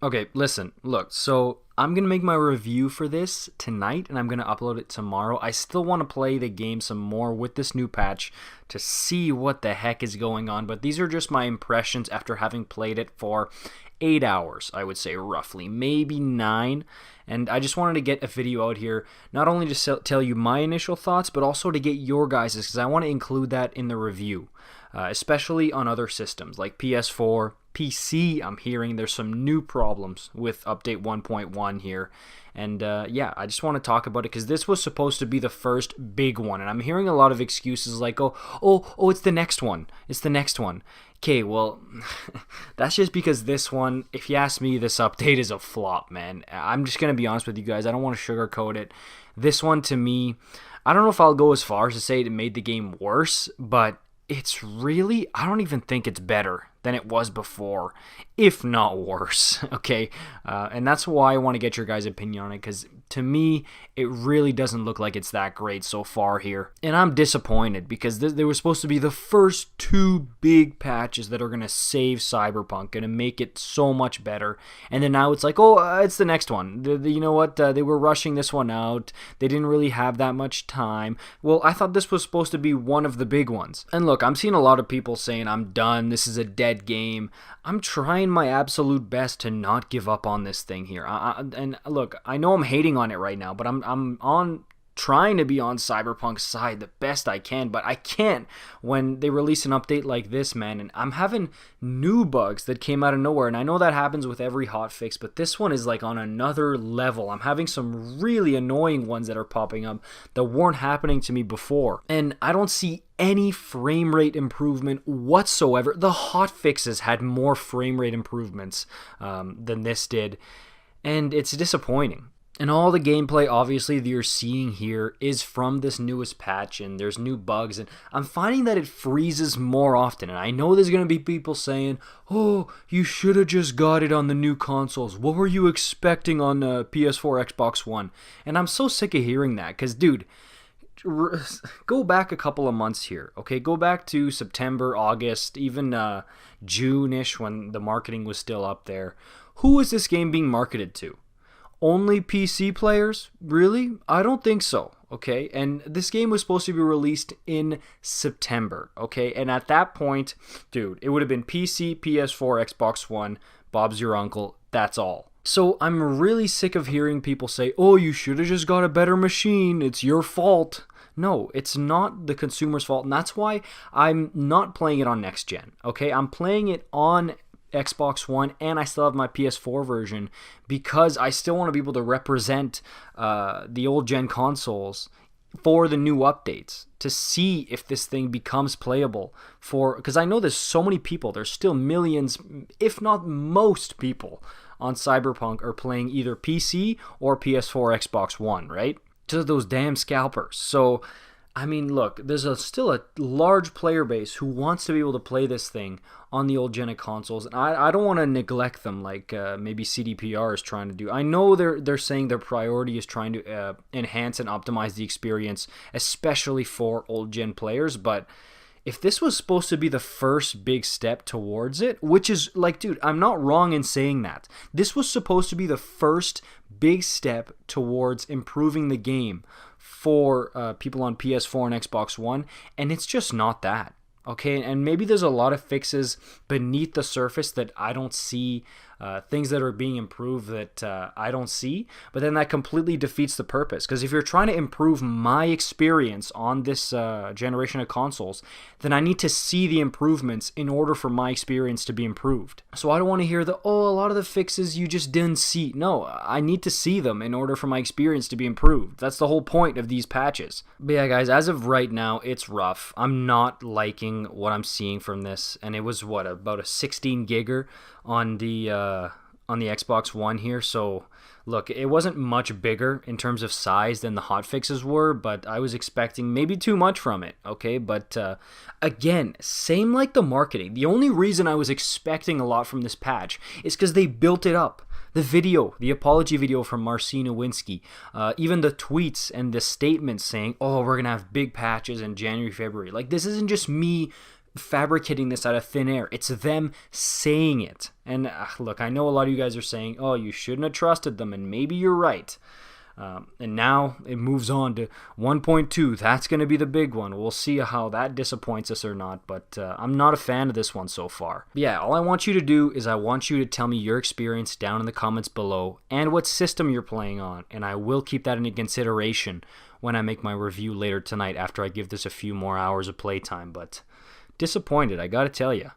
Okay, listen, look, so I'm gonna make my review for this tonight and I'm gonna upload it tomorrow. I still want to play the game some more with this new patch to see what the heck is going on, but these are just my impressions after having played it for 8 hours, I would say roughly, maybe 9. And I just wanted to get a video out here, not only to tell you my initial thoughts, but also to get your guys's, because I want to include that in the review, especially on other systems like PS4, PC. I'm hearing there's some new problems with update 1.1 here. And yeah, I just want to talk about it because this was supposed to be the first big one. And I'm hearing a lot of excuses like, oh, it's the next one. It's the next one. Okay, well, that's just because this one, if you ask me, this update is a flop, man. I'm just going to be honest with you guys. I don't want to sugarcoat it. This one, to me, I don't know if I'll go as far as to say it made the game worse, but it's really, I don't even think it's better than it was before, if not worse, okay? And that's why I want to get your guys' opinion on it, because to me, it really doesn't look like it's that great so far here. And I'm disappointed, because they were supposed to be the first two big patches that are going to save Cyberpunk, going to make it so much better. And then now it's like, oh, it's the next one. You know what? They were rushing this one out. They didn't really have that much time. Well, I thought this was supposed to be one of the big ones. And look, I'm seeing a lot of people saying, I'm done. This is a dead game. I'm trying my absolute best to not give up on this thing here. And look, I know I'm hating on it right now, but I'm on trying to be on Cyberpunk's side the best I can, but I can't when they release an update like this, man. And I'm having new bugs that came out of nowhere, and I know that happens with every hotfix, but this one is like on another level. I'm having some really annoying ones that are popping up that weren't happening to me before, and I don't see any frame rate improvement whatsoever. The hotfixes had more frame rate improvements than this did, and it's disappointing. And all the gameplay, obviously, that you're seeing here is from this newest patch, and there's new bugs, and I'm finding that it freezes more often. And I know there's going to be people saying, oh, you should have just got it on the new consoles. What were you expecting on PS4, Xbox One? And I'm so sick of hearing that, because, dude, go back a couple of months here, okay? Go back to September, August, even June-ish when the marketing was still up there. Who is this game being marketed to? Only PC players? Really? I don't think so, okay? And this game was supposed to be released in September, okay? And at that point, dude, it would have been PC, PS4, Xbox One, Bob's your uncle, that's all. So I'm really sick of hearing people say, oh, you should have just got a better machine, it's your fault. No, it's not the consumer's fault, and that's why I'm not playing it on next gen, okay? I'm playing it on Xbox One, and I still have my PS4 version because I still want to be able to represent the old gen consoles for the new updates to see if this thing becomes playable for, because I know there's so many people, there's still millions, if not most people on Cyberpunk are playing either PC or PS4, Xbox One, right? To those damn scalpers. So I mean, look, there's still a large player base who wants to be able to play this thing on the old gen of consoles, and I don't want to neglect them like maybe cdpr is trying to do. I know they're saying their priority is trying to enhance and optimize the experience, especially for old gen players, but if this was supposed to be the first big step towards it, which is like, dude, I'm not wrong in saying that. This was supposed to be the first big step towards improving the game for people on PS4 and Xbox One, and it's just not that. Okay, and maybe there's a lot of fixes beneath the surface that I don't see, things that are being improved that I don't see, but then that completely defeats the purpose. Because if you're trying to improve my experience on this generation of consoles, then I need to see the improvements in order for my experience to be improved. So I don't want to hear a lot of the fixes you just didn't see. No, I need to see them in order for my experience to be improved. That's the whole point of these patches. But yeah, guys, as of right now, it's rough. I'm not liking what I'm seeing from this, and it was about a 16 gigger on the Xbox One here. So look, it wasn't much bigger in terms of size than the hotfixes were, but I was expecting maybe too much from it, okay? But again, same like the marketing. The only reason I was expecting a lot from this patch is because they built it up. The video, the apology video from Marcin Nowinski, even the tweets and the statements saying, oh, we're going to have big patches in January, February. Like, this isn't just me fabricating this out of thin air. It's them saying it. And look, I know a lot of you guys are saying, oh, you shouldn't have trusted them, and maybe you're right. And now it moves on to 1.2. That's going to be the big one. We'll see how that disappoints us or not, but I'm not a fan of this one so far. But yeah, all I want you to do is I want you to tell me your experience down in the comments below and what system you're playing on, and I will keep that into consideration when I make my review later tonight after I give this a few more hours of playtime. But disappointed, I gotta tell you.